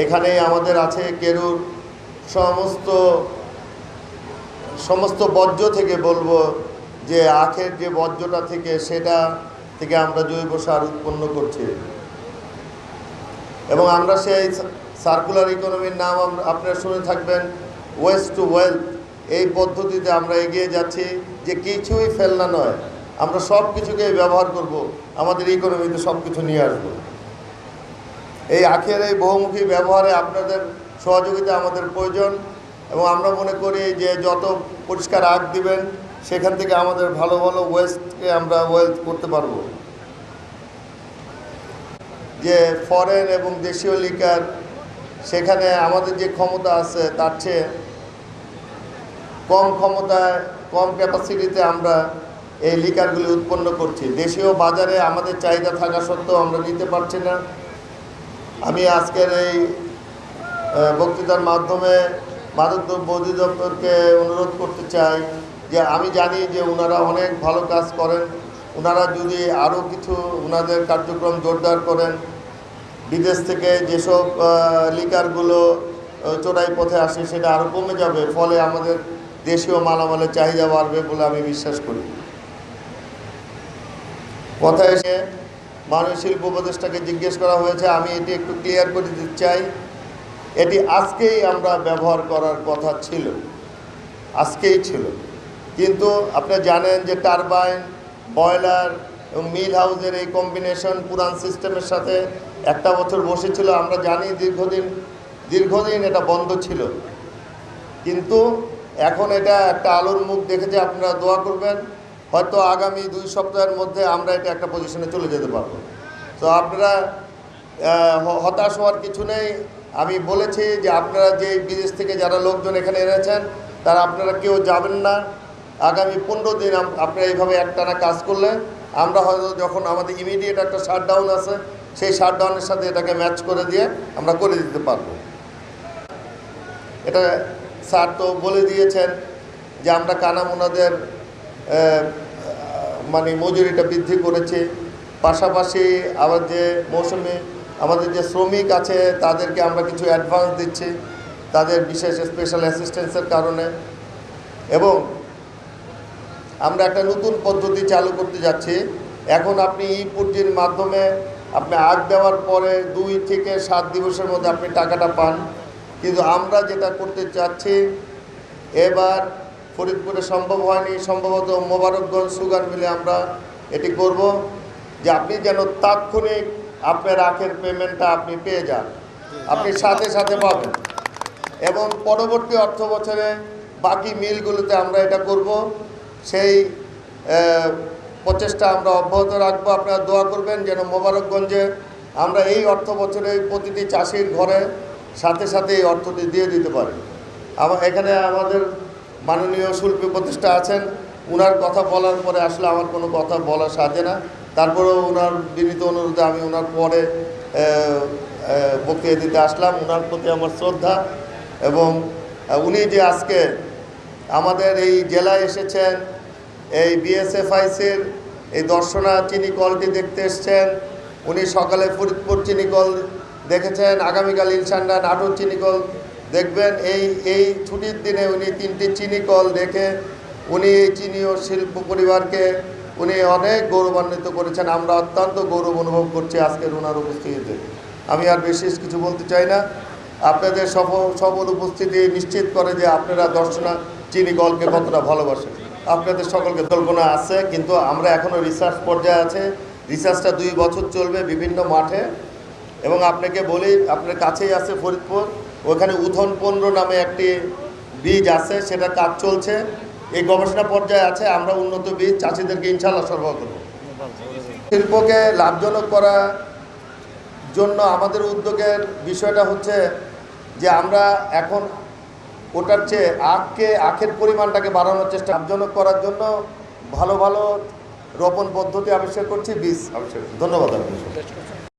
এখানেই আমাদের আছে কেরুর সমস্ত সমস্ত বর্জ্য থেকে বলবো যে আখের যে বর্জ্যটা থেকে সেটা থেকে আমরা জৈব সার উৎপন্ন করছি এবং আমরা সেই সার্কুলার ইকোনমির নাম আপনারা শুনে থাকবেন ওয়েস্ট টু ওয়েলথ। এই পদ্ধতিতে আমরা এগিয়ে যাচ্ছি যে কিছুই ফেলনা নয়, আমরা সব কিছুকেই ব্যবহার করব, আমাদের ইকোনমিতে সব কিছু নিয়ে আসব। এই আখের এই বহুমুখী ব্যবহারে আপনাদের সহযোগিতা আমাদের প্রয়োজন এবং আমরা মনে করি যে যত পরিষ্কার আখ দিবেন সেখান থেকে আমাদের ভালো ভালো ওয়েস্টকে আমরা ওয়েলথ করতে পারব। যে ফরেন এবং দেশীয় লিকার সেখানে আমাদের যে ক্ষমতা আছে তার চেয়ে কম ক্ষমতায় কম ক্যাপাসিটিতে আমরা এই লিকারগুলি উৎপন্ন করছি। দেশীয় বাজারে আমাদের চাহিদা থাকা সত্ত্বেও আমরা নিতে পারছি না। আমি আজকের এই বক্তৃতার মাধ্যমে মাদকদ্রব্য অধিদপ্তরকে অনুরোধ করতে চাই যে আমি জানি যে ওনারা অনেক ভালো কাজ করেন, ওনারা যদি আরও কিছু ওনাদের কার্যক্রম জোরদার করেন, বিদেশ থেকে যেসব লিকারগুলো চোরাই পথে আসে সেটা আরও কমে যাবে, ফলে আমাদের দেশীয় মালামালের চাহিদা বাড়বে বলে আমি বিশ্বাস করি। কথা এসে মাননীয় শিল্প উপদেষ্টাকে জিজ্ঞেস করা হয়েছে, আমি এটি একটু ক্লিয়ার করে দিতে চাই। এটি আজকেই আমরা ব্যবহার করার কথা ছিল, আজকেই ছিল, কিন্তু আপনারা জানেন যে টারবাইন, বয়লার এবং মিল হাউসের এই কম্বিনেশন পুরান সিস্টেমের সাথে একটা বছর বসেছিল। আমরা জানি দীর্ঘদিন এটা বন্ধ ছিল, কিন্তু এখন এটা একটা আলোর মুখ দেখেছে। আপনারা দোয়া করবেন, হয়তো আগামী 2 সপ্তাহের মধ্যে আমরা এটা একটা পজিশনে চলে যেতে পারবো। তো আপনারা হতাশ হওয়ার কিছু নেই। আমি বলেছি যে আপনারা যে বিদেশ থেকে যারা লোকজন এখানে এনেছেন তারা আপনারা কেউ যাবেন না। আগামী 15 দিন আপনারা এইভাবে একটানা কাজ করলে আমরা হয়তো যখন আমাদের ইমিডিয়েট একটা শাটডাউন আছে সেই শাটডাউনের সাথে এটাকে ম্যাচ করে দিয়ে আমরা করে দিতে পারবো। এটা স্যার তো বলে দিয়েছেন যে আমরা কানামুনাদের মানে মজুরিটা বৃদ্ধি করেছি, পাশাপাশি আবার যে মৌসুমে আমাদের যে শ্রমিক আছে তাদেরকে আমরা কিছু অ্যাডভান্স দিচ্ছি তাদের বিশেষ স্পেশাল অ্যাসিস্ট্যান্সের কারণে, এবং আমরা একটা নতুন পদ্ধতি চালু করতে যাচ্ছি। এখন আপনি ই-পুঁজির মাধ্যমে আপনি আখ দেওয়ার পরে 2 থেকে 7 দিবসের মধ্যে আপনি টাকাটা পান, কিন্তু আমরা যেটা করতে চাচ্ছি এবার ফরিদপুরে সম্ভব হয়নি, সম্ভবত মোবারকগঞ্জ সুগার মিলে আমরা এটি করব যে আপনি যেন তাৎক্ষণিক আপনার আখের পেমেন্টটা আপনি পেয়ে যান, আপনি সাথে সাথে পাবেন, এবং পরবর্তী অর্থ বছরে বাকি মিলগুলোতে আমরা এটা করব। সেই প্রচেষ্টা আমরা অব্যাহত রাখবো। আপনারা দোয়া করবেন যেন মোবারকগঞ্জে আমরা এই অর্থ বছরে প্রতিটি চাষির ঘরে সাথে সাথে এই অর্থটি দিয়ে দিতে পারি। এখানে আমাদের মাননীয় শুল্ক উপদেষ্টা আছেন, ওনার কথা বলার পরে আসলে আমার কোনো কথা বলা সাজে না, তারপরেও ওনার বিনীত অনুরোধে আমি ওনার পরে বক্তৃতা দিতে আসলাম। ওনার প্রতি আমার শ্রদ্ধা, এবং উনি যে আজকে আমাদের এই জেলায় এসেছেন, এই বিএসএফআইসির এই দর্শনা চিনি কলটি দেখতে এসছেন, উনি সকালে ফরিদপুর চিনি কল দেখেছেন, আগামীকাল ইনশাল্লাহ নাটোর চিনি কল দেখবেন। এই ছুটির দিনে উনি 3টি চিনি কল দেখে উনি এই চিনি ও শিল্প পরিবারকে উনি অনেক গৌরবান্বিত করেছেন। আমরা অত্যন্ত গৌরব অনুভব করছি আজকের ওনার উপস্থিতিতে। আমি আর বিশেষ কিছু বলতে চাই না। আপনাদের সফল উপস্থিতি নিশ্চিত করে যে আপনারা দর্শনা চিনি কলকে কতটা ভালোবাসেন। আপনাদের সকলকে কল্পনা আছে, কিন্তু আমরা এখনও রিসার্চ পর্যায়ে আছে। রিসার্চটা 2 বছর চলবে বিভিন্ন মাঠে, এবং আপনাকে বলি আপনার কাছেই আছে ফরিদপুর, ওখানে উথন 15 নামে একটি বীজ আছে, সেটা কাজ চলছে, এই গবেষণা পর্যায়ে আছে। আমরা উন্নত বীজ চাষিদেরকে ইনশাল্লাহ সরবরাহ করব। শিল্পকে লাভজনক করার জন্য আমাদের উদ্যোগের বিষয়টা হচ্ছে যে আমরা এখন ওটার চেয়ে আখের পরিমাণটাকে বাড়ানোর চেষ্টা, লাভজনক করার জন্য ভালো ভালো রোপণ পদ্ধতি আবিষ্কার করছি, বীজ আবিষ্কার করছি। ধন্যবাদ আপনাকে।